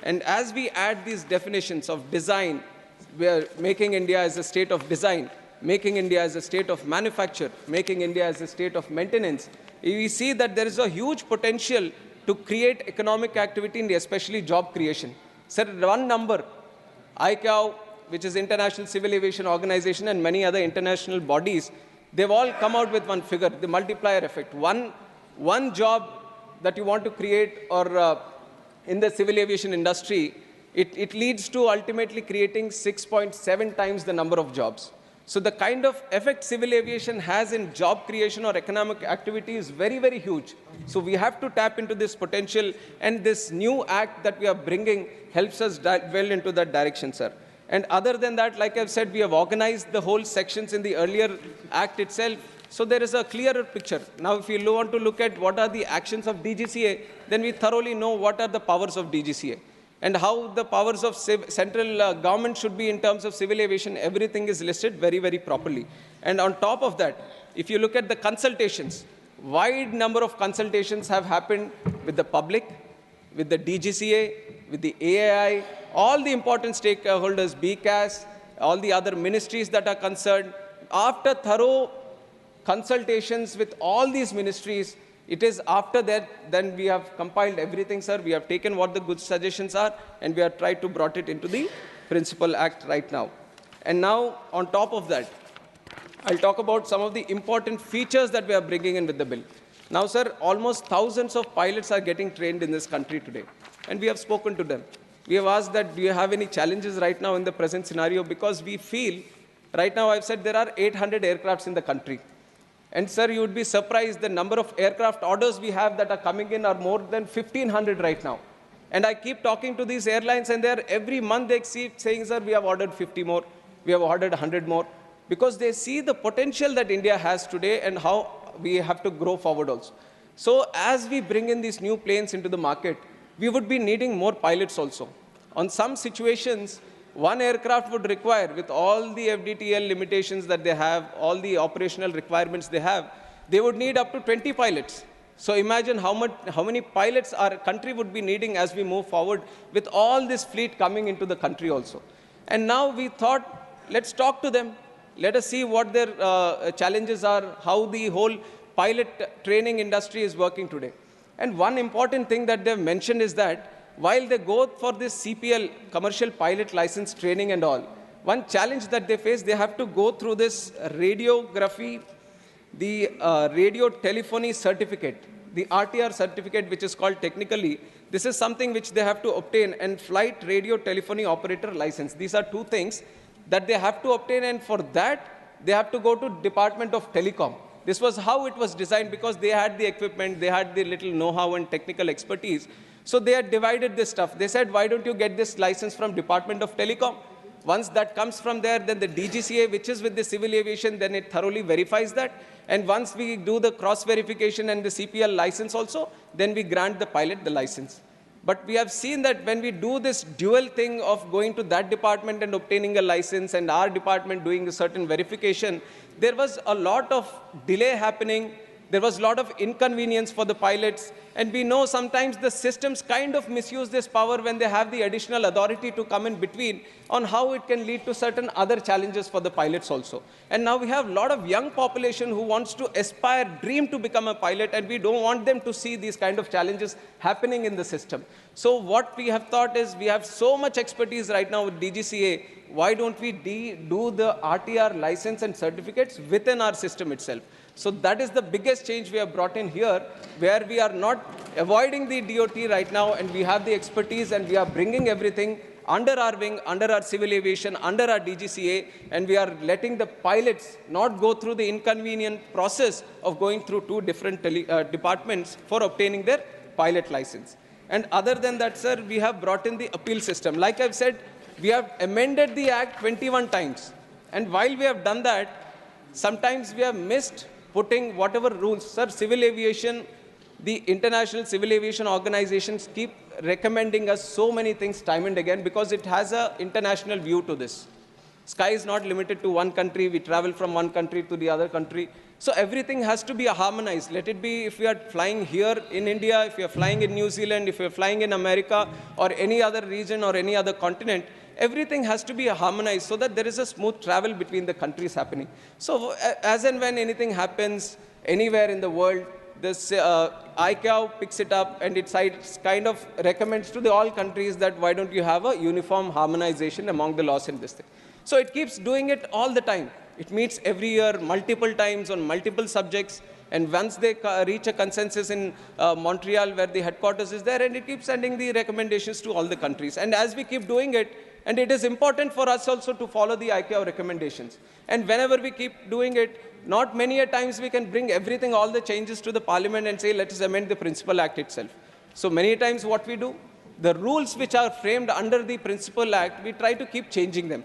And as we add these definitions of design, we are making India as a state of design, making India as a state of manufacture, making India as a state of maintenance, we see that there is a huge potential to create economic activity in especially job creation. Sir, one number, ICAO, which is International Civil Aviation Organization, and many other international bodies, they've all come out with one figure, the multiplier effect. One job that you want to create or in the civil aviation industry, it leads to ultimately creating 6.7 times the number of jobs. So the kind of effect civil aviation has in job creation or economic activity is very, very huge. So we have to tap into this potential, and this new act that we are bringing helps us well into that direction, sir. And other than that, like I've said, we have organized the whole sections in the earlier act itself. So there is a clearer picture. Now, if you want to look at what are the actions of DGCA, then we thoroughly know what are the powers of DGCA. And how the powers of central government should be in terms of civil aviation, everything is listed very, very properly. And on top of that, if you look at the consultations, wide number of consultations have happened with the public, with the DGCA, with the AAI, all the important stakeholders, BCAS, all the other ministries that are concerned. After thorough consultations with all these ministries, it is after that, then we have compiled everything, sir. We have taken what the good suggestions are, and we have tried to brought it into the Principal Act right now. And now, on top of that, I'll talk about some of the important features that we are bringing in with the bill. Now, sir, almost thousands of pilots are getting trained in this country today, and we have spoken to them. We have asked that, do you have any challenges right now in the present scenario? Because we feel, right now I've said there are 800 aircrafts in the country. And sir, you would be surprised the number of aircraft orders we have that are coming in are more than 1,500 right now. And I keep talking to these airlines, and every month they keep saying, sir, we have ordered 50 more, we have ordered 100 more, because they see the potential that India has today and how we have to grow forward also. So as we bring in these new planes into the market, we would be needing more pilots also. On some situations, one aircraft would require, with all the FDTL limitations that they have, all the operational requirements they have, they would need up to 20 pilots. So imagine how many pilots our country would be needing as we move forward with all this fleet coming into the country also. And now we thought, let's talk to them. Let us see what their challenges are, how the whole pilot training industry is working today. And one important thing that they've mentioned is that while they go for this CPL, commercial pilot license training and all, one challenge that they face, they have to go through this radiography, the radio telephony certificate, the RTR certificate, which is called technically. This is something which they have to obtain, and flight radio telephony operator license. These are two things that they have to obtain, and for that, they have to go to Department of Telecom. This was how it was designed, because they had the equipment, they had the little know-how and technical expertise. So they had divided this stuff. They said, why don't you get this license from Department of Telecom? Once that comes from there, then the DGCA, which is with the civil aviation, then it thoroughly verifies that. And once we do the cross-verification and the CPL license also, then we grant the pilot the license. But we have seen that when we do this dual thing of going to that department and obtaining a license, and our department doing a certain verification, there was a lot of delay happening. There was a lot of inconvenience for the pilots, and we know sometimes the systems kind of misuse this power when they have the additional authority to come in between on how it can lead to certain other challenges for the pilots also. And now we have a lot of young population who wants to aspire, dream to become a pilot, and we don't want them to see these kind of challenges happening in the system. So what we have thought is, we have so much expertise right now with DGCA, why don't we do the RTR license and certificates within our system itself? So that is the biggest change we have brought in here, where we are not avoiding the DOT right now, and we have the expertise, and we are bringing everything under our wing, under our civil aviation, under our DGCA, and we are letting the pilots not go through the inconvenient process of going through two different departments for obtaining their pilot license. And other than that, sir, we have brought in the appeal system. Like I've said, we have amended the Act 21 times. And while we have done that, sometimes we have missed putting whatever rules. Sir, civil aviation, the international civil aviation organizations keep recommending us so many things time and again, because it has an international view to this. Sky is not limited to one country. We travel from one country to the other country. So everything has to be harmonized. Let it be if we are flying here in India, if we are flying in New Zealand, if we are flying in America or any other region or any other continent, everything has to be harmonized so that there is a smooth travel between the countries happening. So as and when anything happens anywhere in the world, this ICAO picks it up and it kind of recommends to all countries that why don't you have a uniform harmonization among the laws in this thing. So it keeps doing it all the time. It meets every year, multiple times on multiple subjects. And once they reach a consensus in Montreal, where the headquarters is there, and it keeps sending the recommendations to all the countries. And as we keep doing it, and it is important for us also to follow the ICAO recommendations. And whenever we keep doing it, not many a times we can bring everything, all the changes to the parliament and say, let us amend the Principal Act itself. So many times what we do, the rules which are framed under the Principal Act, we try to keep changing them.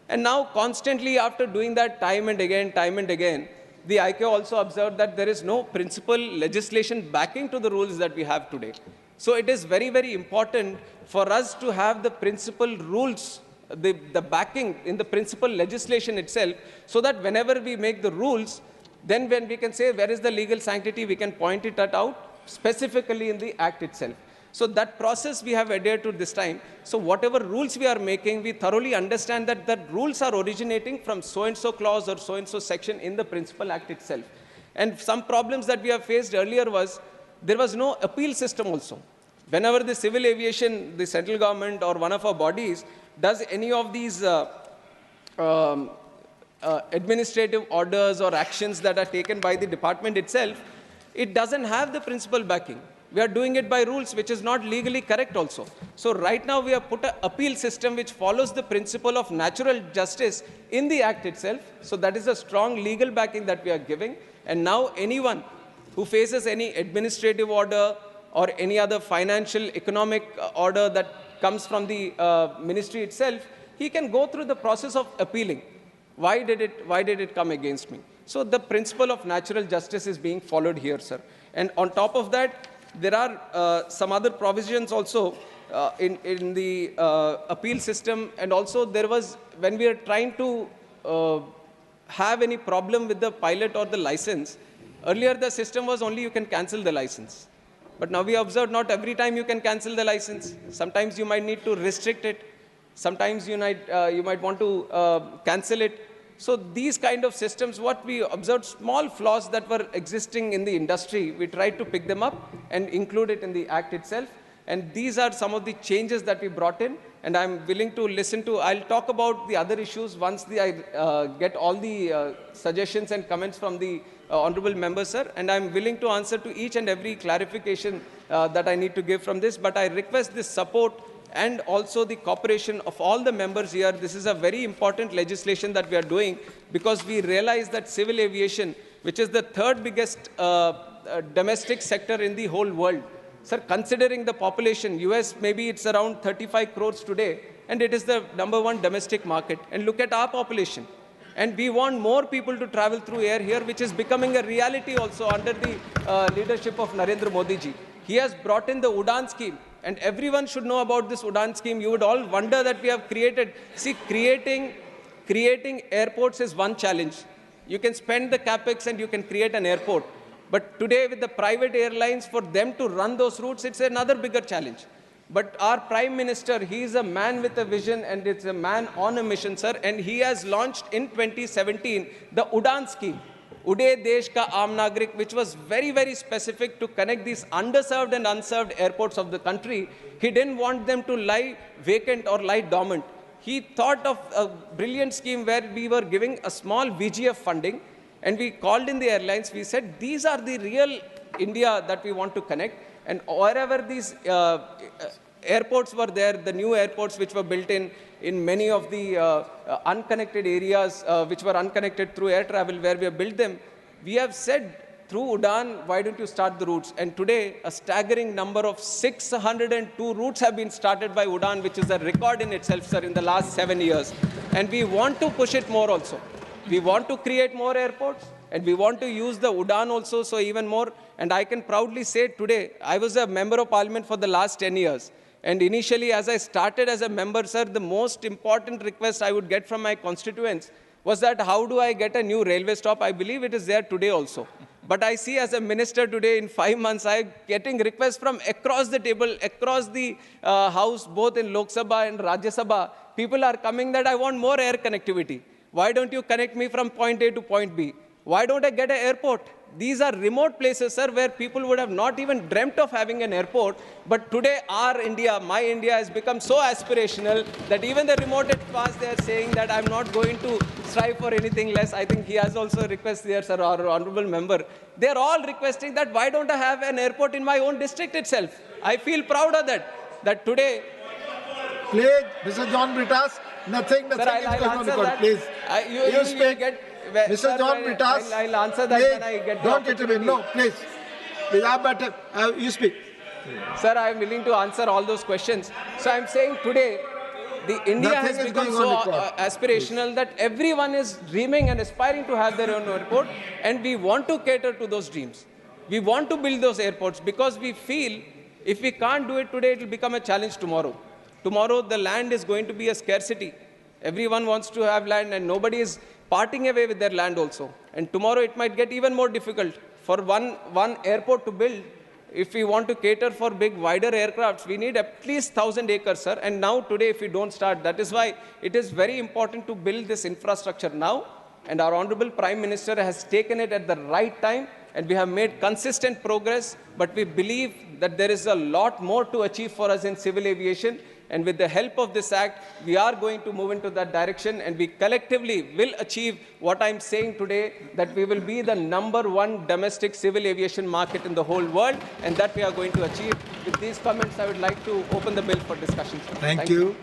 And now constantly after doing that time and again, the ICAO also observed that there is no principal legislation backing to the rules that we have today. So it is very, very important for us to have the principal rules, the backing in the principal legislation itself, so that whenever we make the rules, then when we can say where is the legal sanctity, we can point it out specifically in the act itself. So that process we have adhered to this time. So whatever rules we are making, we thoroughly understand that the rules are originating from so-and-so clause or so-and-so section in the Principal Act itself. And some problems that we have faced earlier was, there was no appeal system also. Whenever the civil aviation, the central government or one of our bodies does any of these administrative orders or actions that are taken by the department itself, it doesn't have the principal backing. We are doing it by rules, which is not legally correct also. So right now we have put an appeal system which follows the principle of natural justice in the act itself. So that is a strong legal backing that we are giving. And now anyone who faces any administrative order or any other financial economic order that comes from the ministry itself, he can go through the process of appealing. Why did it come against me? So the principle of natural justice is being followed here, sir. And on top of that, there are some other provisions also in the appeal system. And also there was, when we are trying to have any problem with the pilot or the license, earlier the system was only you can cancel the license. But now we observe not every time you can cancel the license. Sometimes you might need to restrict it. Sometimes you might want to cancel it. So these kind of systems, what we observed, small flaws that were existing in the industry, we tried to pick them up and include it in the act itself. And these are some of the changes that we brought in. And I'm willing to listen to, I'll talk about the other issues once I get all the suggestions and comments from the honorable members, sir. And I'm willing to answer to each and every clarification that I need to give from this. But I request this support and also the cooperation of all the members here. This is a very important legislation that we are doing, because we realize that civil aviation, which is the third biggest domestic sector in the whole world. Sir, considering the population, US maybe it's around 35 crores today, and it is the #1 domestic market. And look at our population. And we want more people to travel through air here, which is becoming a reality also under the leadership of Narendra Modi ji. He has brought in the Udan scheme. And everyone should know about this Udan scheme. You would all wonder that we have created. See, creating airports is one challenge. You can spend the capex and you can create an airport. But today with the private airlines, for them to run those routes, it's another bigger challenge. But our Prime Minister, he is a man with a vision and it's a man on a mission, sir. And he has launched in 2017 the Udan scheme. Ude Desh Ka Aam Nagrik, which was very, very specific to connect these underserved and unserved airports of the country. He didn't want them to lie vacant or lie dormant. He thought of a brilliant scheme where we were giving a small VGF funding, and we called in the airlines. We said, these are the real India that we want to connect. And wherever these airports were there, the new airports which were built in many of the unconnected areas, which were unconnected through air travel, where we have built them, we have said, through Udan, why don't you start the routes? And today, a staggering number of 602 routes have been started by Udan, which is a record in itself, sir, in the last 7 years. And we want to push it more also. We want to create more airports, and we want to use the Udan also, so even more. And I can proudly say today, I was a member of parliament for the last 10 years. And initially, as I started as a member, sir, the most important request I would get from my constituents was that how do I get a new railway stop? I believe it is there today also. But I see as a minister today, in 5 months, I'm getting requests from across the table, across the house, both in Lok Sabha and Rajya Sabha. People are coming that I want more air connectivity. Why don't you connect me from point A to point B? Why don't I get an airport? These are remote places, sir, where people would have not even dreamt of having an airport. But today, our India, my India, has become so aspirational that even the remotest past, they are saying that I'm not going to strive for anything less. I think he has also a request there, sir, our honorable member. They are all requesting that why don't I have an airport in my own district itself? I feel proud of that. That today... Please, Mr. John Britas, nothing Sir, is going on record, that. please. You speak. Mr. Sir, John Britas, I'll answer that please, when I get the don't get him in. No, please. Please, you speak. Sir, I am willing to answer all those questions. So I'm saying today, the India Nothing has is become going so on record. aspirational that everyone is dreaming and aspiring to have their own airport, and we want to cater to those dreams. We want to build those airports because we feel if we can't do it today, it will become a challenge tomorrow. Tomorrow, the land is going to be a scarcity. Everyone wants to have land, and nobody is parting away with their land also. And tomorrow, it might get even more difficult. For one airport to build, if we want to cater for big, wider aircrafts, we need at least 1,000 acres, sir. And now, today, if we don't start, that is why it is very important to build this infrastructure now. And our Honorable Prime Minister has taken it at the right time, and we have made consistent progress. But we believe that there is a lot more to achieve for us in civil aviation. And with the help of this act, we are going to move into that direction, and we collectively will achieve what I'm saying today, that we will be the #1 domestic civil aviation market in the whole world, and that we are going to achieve. With these comments, I would like to open the bill for discussion. Thank you.